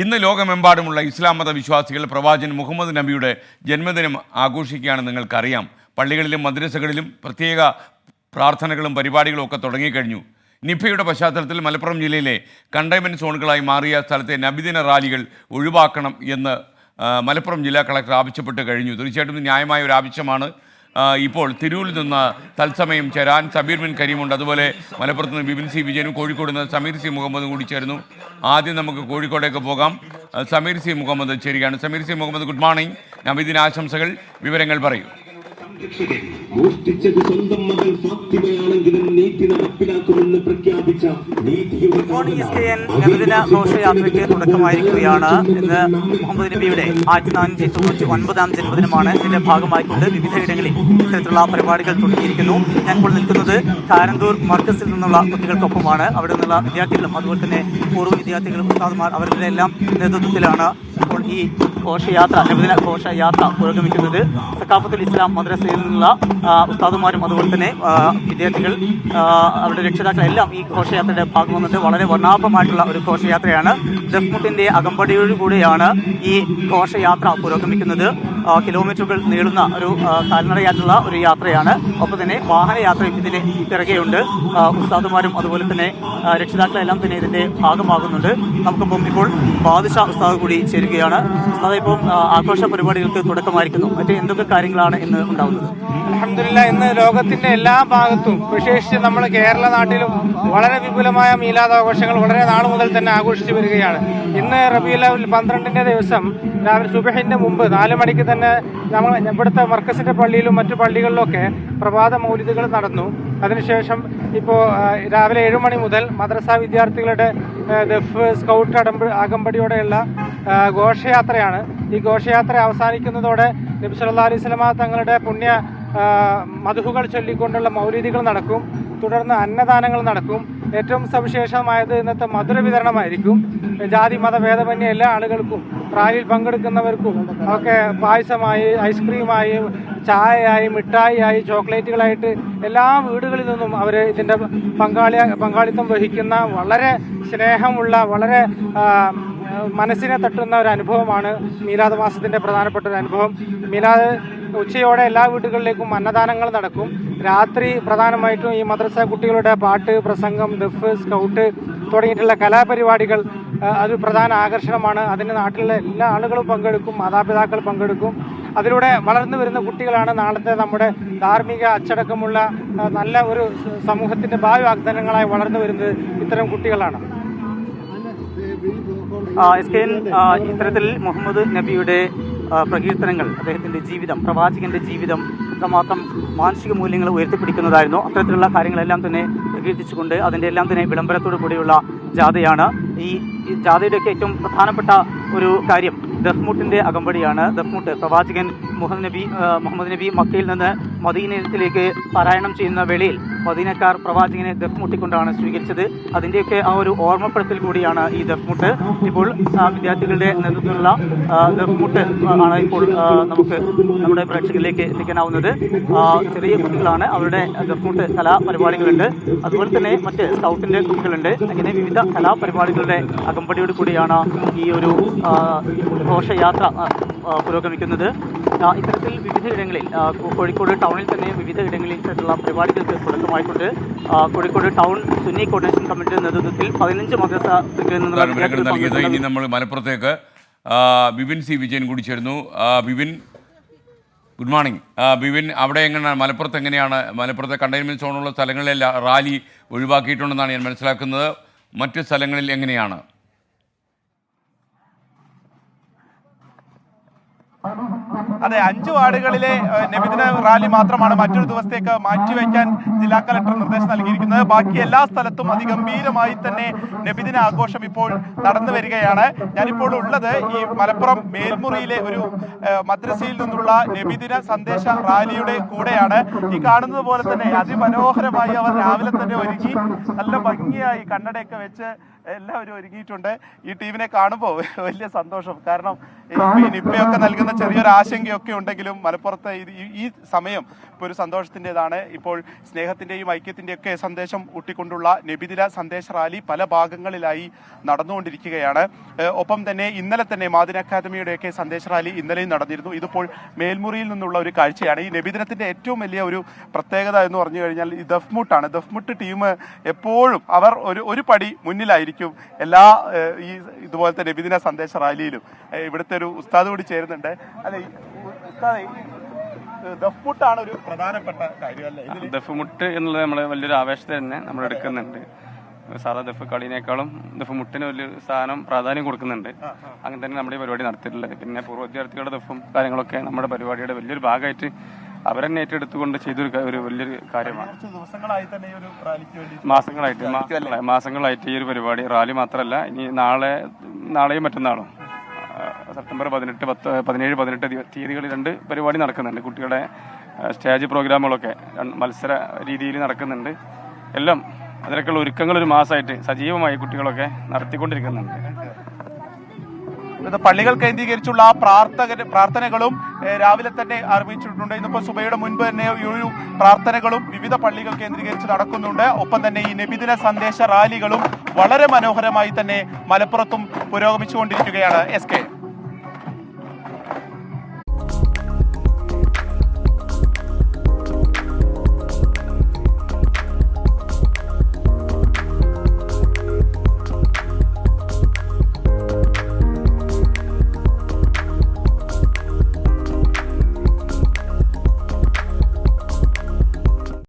ഇന്ന് ലോകമെമ്പാടുമുള്ള ഇസ്ലാം മത വിശ്വാസികൾ പ്രവാചകൻ മുഹമ്മദ് നബിയുടെ ജന്മദിനം ആഘോഷിക്കുകയാണെന്ന് നിങ്ങൾക്കറിയാം. പള്ളികളിലും മദ്രസകളിലും പ്രത്യേക പ്രാർത്ഥനകളും പരിപാടികളും ഒക്കെ തുടങ്ങിക്കഴിഞ്ഞു. നിഫയുടെ പശ്ചാത്തലത്തിൽ മലപ്പുറം ജില്ലയിലെ കണ്ടെയ്ൻമെൻറ്റ് സോണുകളായി മാറിയ സ്ഥലത്തെ നബിദിന റാലികൾ ഒഴിവാക്കണം എന്ന് മലപ്പുറം ജില്ലാ കളക്ടർ ആവശ്യപ്പെട്ട് കഴിഞ്ഞു. തീർച്ചയായിട്ടും ന്യായമായ ഒരു ആവശ്യമാണ്. ഇപ്പോൾ തിരൂരിൽ നിന്ന് തത്സമയം ചേരാൻ സമീർ ബിൻ കരീമുണ്ട്. അതുപോലെ മലപ്പുറത്ത് നിന്ന് ബിപിൻ സി വിജയനും കോഴിക്കോട് നിന്ന് സമീർ സി മുഹമ്മദും കൂടി ചേരുന്നു. ആദ്യം നമുക്ക് കോഴിക്കോടേക്ക് പോകാം. സമീർ സി മുഹമ്മദ് ചേരുകയാണ്. Sameer C Muhammad, good morning. നബിദിന ആശംസകൾ, വിവരങ്ങൾ പറയൂ. മോഷ്ടിച്ചത് സ്വന്തം മകൾ ഫാത്തിമയാണെങ്കിലും നീതി നടപ്പിലാക്കുമെന്ന് പ്രഖ്യാപിച്ച നബിദിന ഘോഷയാത്രയ്ക്ക് തുടക്കമായിരിക്കുകയാണ്. ഇന്ന് മുഹമ്മദ് നബിയുടെ 1499 ജന്മദിനമാണ്. ഇതിന്റെ ഭാഗമായിക്കൊണ്ട് വിവിധയിടങ്ങളിൽ ഇത്തരത്തിലുള്ള പരിപാടികൾ തുടങ്ങിയിരിക്കുന്നു. ഞാൻ ഇപ്പോൾ നിൽക്കുന്നത് കാരന്തൂർ മർക്കസിൽ നിന്നുള്ള കുട്ടികൾക്കൊപ്പമാണ്. അവിടെ നിന്നുള്ള വിദ്യാർത്ഥികളും അതുപോലെ തന്നെ പൂർവ്വ വിദ്യാർത്ഥികളും ഉസ്താദുമാർ അവരുടെ എല്ലാം നേതൃത്വത്തിലാണ് ഇപ്പോൾ ഈ ഘോഷയാത്ര, നബിദിന ഘോഷയാത്ര പുരോഗമിക്കുന്നത്. സഖാഫത്തുൽ ഇസ്ലാം മദ്രസയിൽ നിന്നുള്ള ഉസ്താദുമാരും അതുപോലെ തന്നെ വിദ്യാർത്ഥികൾ, അവരുടെ രക്ഷിതാക്കളെല്ലാം ഈ ഘോഷയാത്രയുടെ ഭാഗം വന്നിട്ട് വളരെ വർണ്ണാഭമായിട്ടുള്ള ഒരു ഘോഷയാത്രയാണ്. ദഫ്മുട്ടിൻ്റെ അകമ്പടിയോടുകൂടിയാണ് ഈ ഘോഷയാത്ര പുരോഗമിക്കുന്നത്. കിലോമീറ്ററുകൾ നീളുന്ന ഒരു കാൽനടയായിട്ടുള്ള ഒരു യാത്രയാണ്. ഒപ്പം തന്നെ വാഹനയാത്രയും ഇതിന് പിറകെയുണ്ട്. ഉസ്താദുമാരും അതുപോലെ തന്നെ രക്ഷിതാക്കളെല്ലാം തന്നെ ഇതിൻ്റെ ഭാഗമാകുന്നുണ്ട്. നമുക്കിപ്പം ഇപ്പോൾ ബാദുഷാ ഉസ്താദ് കൂടി ചേരുകയാണ്. ഉസ്താദ്, ഇപ്പം ആഘോഷ പരിപാടികൾക്ക് തുടക്കമായിരിക്കുന്നു. മറ്റ് എന്തൊക്കെ കാര്യങ്ങളാണ് ഇന്ന് ഉണ്ടാകുന്നത്? അൽഹംദുലില്ലാഹ്, ഇന്ന് ലോകത്തിന്റെ എല്ലാ ഭാഗത്തും വിശേഷിച്ച് നമ്മൾ കേരള നാട്ടിലും വളരെ വിപുലമായ മീലാദ് ആഘോഷങ്ങൾ വളരെ നാൾ മുതൽ തന്നെ ആഘോഷിച്ചു വരികയാണ്. ഇന്ന് റബീഉൽ അവ്വൽ 12ന്റെ ദിവസം രാവിലെ സുബഹിന്റെ മുമ്പ് 4 മണിക്ക് തന്നെ നമ്മൾ ഇവിടുത്തെ മർക്കസിന്റെ പള്ളിയിലും മറ്റു പള്ളികളിലൊക്കെ പ്രഭാത മൗലിദുകൾ നടന്നു. അതിനുശേഷം ഇപ്പോൾ രാവിലെ 7 മണി മുതൽ മദ്രസ വിദ്യാർത്ഥികളുടെ ദഫ്, സ്കൗട്ട്, അകമ്പടിയോടെയുള്ള ഘോഷയാത്രയാണ്. ഈ ഘോഷയാത്ര അവസാനിക്കുന്നതോടെ നബി സല്ലല്ലാഹു അലൈഹി വസല്ലമ തങ്ങളുടെ പുണ്യ മദ്ഹുകൾ ചൊല്ലിക്കൊണ്ടുള്ള മൗലിദികൾ നടക്കും. തുടർന്ന് അന്നദാനങ്ങൾ നടക്കും. ഏറ്റവും സവിശേഷമായത് ഇന്നത്തെ മധുര വിതരണമായിരിക്കും. ജാതി മതഭേദമന്യേ എല്ലാ ആളുകൾക്കും, റാലിയിൽ പങ്കെടുക്കുന്നവർക്കും ഒക്കെ പായസമായി, ഐസ്ക്രീമായി, ചായയായി, മിഠായിയായി, ചോക്ലേറ്റുകളായിട്ട് എല്ലാ വീടുകളിൽ നിന്നും അവർ ഇതിൻ്റെ പങ്കാളിത്തം വഹിക്കുന്ന വളരെ സ്നേഹമുള്ള, വളരെ മനസ്സിനെ തട്ടുന്ന ഒരു അനുഭവമാണ് മീലാദ് മാസത്തിൻ്റെ പ്രധാനപ്പെട്ട ഒരു അനുഭവം. മീലാദ് ഉച്ചയോടെ എല്ലാ വീടുകളിലേക്കും അന്നദാനങ്ങൾ നടക്കും. രാത്രി പ്രധാനമായിട്ടും ഈ മദ്രസ കുട്ടികളുടെ പാട്ട്, പ്രസംഗം, ദഫ്, സ്കൗട്ട് തുടങ്ങിയിട്ടുള്ള കലാപരിപാടികൾ അത് പ്രധാന ആകർഷണമാണ്. അതിന് നാട്ടിലെ എല്ലാ ആളുകളും പങ്കെടുക്കും, മാതാപിതാക്കൾ പങ്കെടുക്കും. അതിലൂടെ വളർന്നു വരുന്ന കുട്ടികളാണ് നാളത്തെ നമ്മുടെ ധാർമ്മിക അച്ചടക്കമുള്ള നല്ല ഒരു സമൂഹത്തിൻ്റെ ഭാവി വാഗ്ദാനങ്ങളായി വളർന്നു വരുന്നത് ഇത്തരം കുട്ടികളാണ്. ഇത്തരത്തിൽ മുഹമ്മദ് നബിയുടെ പ്രകീർത്തനങ്ങൾ, അദ്ദേഹത്തിൻ്റെ ജീവിതം, പ്രവാചകൻ്റെ ജീവിതം എത്രമാത്രം മാനസിക മൂല്യങ്ങൾ ഉയർത്തിപ്പിടിക്കുന്നതായിരുന്നു. അത്തരത്തിലുള്ള കാര്യങ്ങളെല്ലാം തന്നെ പ്രകീർത്തിച്ചുകൊണ്ട് അതിൻ്റെ എല്ലാം തന്നെ വിളംബരത്തോടു കൂടിയുള്ള ജാഥയാണ്. ഈ ജാഥയുടെയൊക്കെ ഏറ്റവും പ്രധാനപ്പെട്ട ഒരു കാര്യം ദഫ്മുട്ടിൻ്റെ അകമ്പടിയാണ്. ദഫ്മുട്ട് പ്രവാചകൻ മുഹമ്മദ് നബി മക്കയിൽ നിന്ന് മദീനത്തിലേക്ക് പാരായണം ചെയ്യുന്ന വേളയിൽ മദീനക്കാർ പ്രവാചകനെ ദഫ്മുട്ടിക്കൊണ്ടാണ് സ്വീകരിച്ചത്. അതിൻ്റെയൊക്കെ ആ ഒരു ഓർമ്മപ്പെടുത്തൽ കൂടിയാണ് ഈ ദഫ്മുട്ട്. ഇപ്പോൾ വിദ്യാർത്ഥികളുടെ നേതൃത്വത്തിലുള്ള ദഫ്മുട്ട് ആണ് ഇപ്പോൾ നമുക്ക് നമ്മുടെ പ്രേക്ഷകരിലേക്ക് എത്തിക്കാനാവുന്നത്. ചെറിയ കുട്ടികളാണ്, അവരുടെ ദഫ്മുട്ട് കലാപരിപാടികളുണ്ട്. അതുപോലെ തന്നെ മറ്റ് സ്കൗട്ടിൻ്റെ കുട്ടികളുണ്ട്. അങ്ങനെ വിവിധ കലാപരിപാടികളുടെ അകമ്പടിയോട് കൂടിയാണ് ഈ ഒരു ഘോഷയാത്ര പുരോഗമിക്കുന്നത്. ഇത്തരത്തിൽ വിവിധയിടങ്ങളിൽ, കോഴിക്കോട് ടൗണിൽ തന്നെ വിവിധയിടങ്ങളിൽ ഇത്തരത്തിലുള്ള പരിപാടികൾക്ക് തുടക്കമായിക്കൊണ്ട് കോഴിക്കോട് ടൗൺ സുന്നി കോർഡിനേഷൻ കമ്മിറ്റിയുടെ നേതൃത്വത്തിൽ 15 മദ്രസ ഇനി നമ്മൾ മലപ്പുറത്തേക്ക് ബിപിൻ സി വിജയൻ കൂടി ചേരുന്നു. Bipin, good morning. ബിപിൻ, അവിടെ എങ്ങനെയാണ് മലപ്പുറത്ത് എങ്ങനെയാണ്? മലപ്പുറത്തെ കണ്ടെയ്ൻമെൻറ്റ് സോണുള്ള സ്ഥലങ്ങളിൽ റാലി ഒഴിവാക്കിയിട്ടുണ്ടെന്നാണ് ഞാൻ മനസ്സിലാക്കുന്നത്. മറ്റ് സ്ഥലങ്ങളിൽ എങ്ങനെയാണ്? അതെ, 5 വാർഡുകളിലെ നബിദിന റാലി മാത്രമാണ് മറ്റൊരു ദിവസത്തേക്ക് മാറ്റിവെക്കാൻ ജില്ലാ കളക്ടർ നിർദ്ദേശം നൽകിയിരിക്കുന്നത്. ബാക്കി എല്ലാ സ്ഥലത്തും അതിഗംഭീരമായി തന്നെ നബിദിന ആഘോഷം ഇപ്പോൾ നടന്നു വരികയാണ്. ഞാനിപ്പോൾ ഉള്ളത് ഈ മലപ്പുറം മേൽമുറിയിലെ ഒരു മദ്രസയിൽ നിന്നുള്ള നബിദിന സന്ദേശ റാലിയുടെ കൂടെയാണ്. ഈ കാണുന്നത് പോലെ തന്നെ അതിമനോഹരമായി അവർ രാവിലെ തന്നെ ഒരുങ്ങി നല്ല ഭംഗിയായി കണ്ണടയൊക്കെ വെച്ച് എല്ലാവരും ഒരുങ്ങിയിട്ടുണ്ട്. ഈ ടീമിനെ കാണുമ്പോൾ വലിയ സന്തോഷം. കാരണം നിപ്പയൊക്കെ നൽകുന്ന ചെറിയൊരു ആശങ്കയൊക്കെ ഉണ്ടെങ്കിലും മലപ്പുറത്ത് ഈ സമയം ഇപ്പോൾ ഒരു സന്തോഷത്തിൻ്റെതാണ്. ഇപ്പോൾ സ്നേഹത്തിൻ്റെയും ഐക്യത്തിൻ്റെയും ഒക്കെ സന്ദേശം ഊട്ടിക്കൊണ്ടുള്ള നബിദിന സന്ദേശ റാലി പല ഭാഗങ്ങളിലായി നടന്നുകൊണ്ടിരിക്കുകയാണ്. ഒപ്പം തന്നെ ഇന്നലെ തന്നെ മാദിന അക്കാദമിയുടെയൊക്കെ സന്ദേശ റാലി ഇന്നലെയും നടന്നിരുന്നു. ഇതിപ്പോൾ മേൽമുറിയിൽ നിന്നുള്ള ഒരു കാഴ്ചയാണ്. ഈ നബിദിനത്തിൻ്റെ ഏറ്റവും വലിയ ഒരു പ്രത്യേകത എന്ന് പറഞ്ഞു കഴിഞ്ഞാൽ ഈ ദഫ്മുട്ടാണ്. ദഫ്മുട്ട് ടീം എപ്പോഴും അവർ ഒരു പടി മുന്നിലായിരിക്കും എല്ലാ ഈ ഇതുപോലത്തെ നബിദിന സന്ദേശ റാലിയിലും. ഇവിടുത്തെ ഒരു ഉസ്താദ് കൂടി ചേരുന്നുണ്ട്. അല്ലെ ഉസ്താദ്, ദഫ്മുട്ടാണ് ഒരു പ്രധാനപ്പെട്ട കാര്യം അല്ലേ? ദഫ്മുട്ട് എന്നുള്ളത് നമ്മൾ വലിയൊരു ആവേശത്തെ തന്നെ നമ്മൾ എടുക്കുന്നുണ്ട്. സാധാ ദഫ് കളിനേക്കാളും ദഫ് മുട്ടിന് വലിയൊരു സ്ഥാനം പ്രാധാന്യം കൊടുക്കുന്നുണ്ട്. അങ്ങനെ തന്നെ നമ്മുടെ ഈ പരിപാടി നടത്തിയിട്ടുള്ളത്. പിന്നെ പൂർവ്വ വിദ്യാർത്ഥികളുടെ ദഫും കാര്യങ്ങളൊക്കെ നമ്മുടെ പരിപാടിയുടെ വലിയൊരു ഭാഗമായിട്ട് അവരെന്നെ ഏറ്റെടുത്തുകൊണ്ട് ചെയ്തൊരു വലിയൊരു കാര്യമാണ്. മാസങ്ങളായിട്ട് ഈ ഒരു പരിപാടി റാലി മാത്രമല്ല, ഇനി നാളെയും മറ്റന്നാളും സെപ്റ്റംബർ 17-18 തീയതികളിൽ 2 പരിപാടി നടക്കുന്നുണ്ട്. കുട്ടികളുടെ സ്റ്റേജ് പ്രോഗ്രാമുകളൊക്കെ മത്സര രീതിയിൽ നടക്കുന്നുണ്ട്. എല്ലാം അതിനൊക്കെയുള്ള ഒരുക്കങ്ങൾ ഒരു മാസമായിട്ട് സജീവമായി കുട്ടികളൊക്കെ നടത്തിക്കൊണ്ടിരിക്കുന്നുണ്ട്. പള്ളികൾ കേന്ദ്രീകരിച്ചുള്ള പ്രാർത്ഥനകളും രാവിലെ തന്നെ ആരംഭിച്ചിട്ടുണ്ട്. ഇന്നിപ്പോൾ സുബയുടെ മുൻപ് തന്നെ ഈ ഒരു പ്രാർത്ഥനകളും വിവിധ പള്ളികൾ കേന്ദ്രീകരിച്ച് നടക്കുന്നുണ്ട്. ഒപ്പം തന്നെ ഈ നബിദിന സന്ദേശ റാലികളും വളരെ മനോഹരമായി തന്നെ മലപ്പുറത്തും പുരോഗമിച്ചുകൊണ്ടിരിക്കുകയാണ്. SK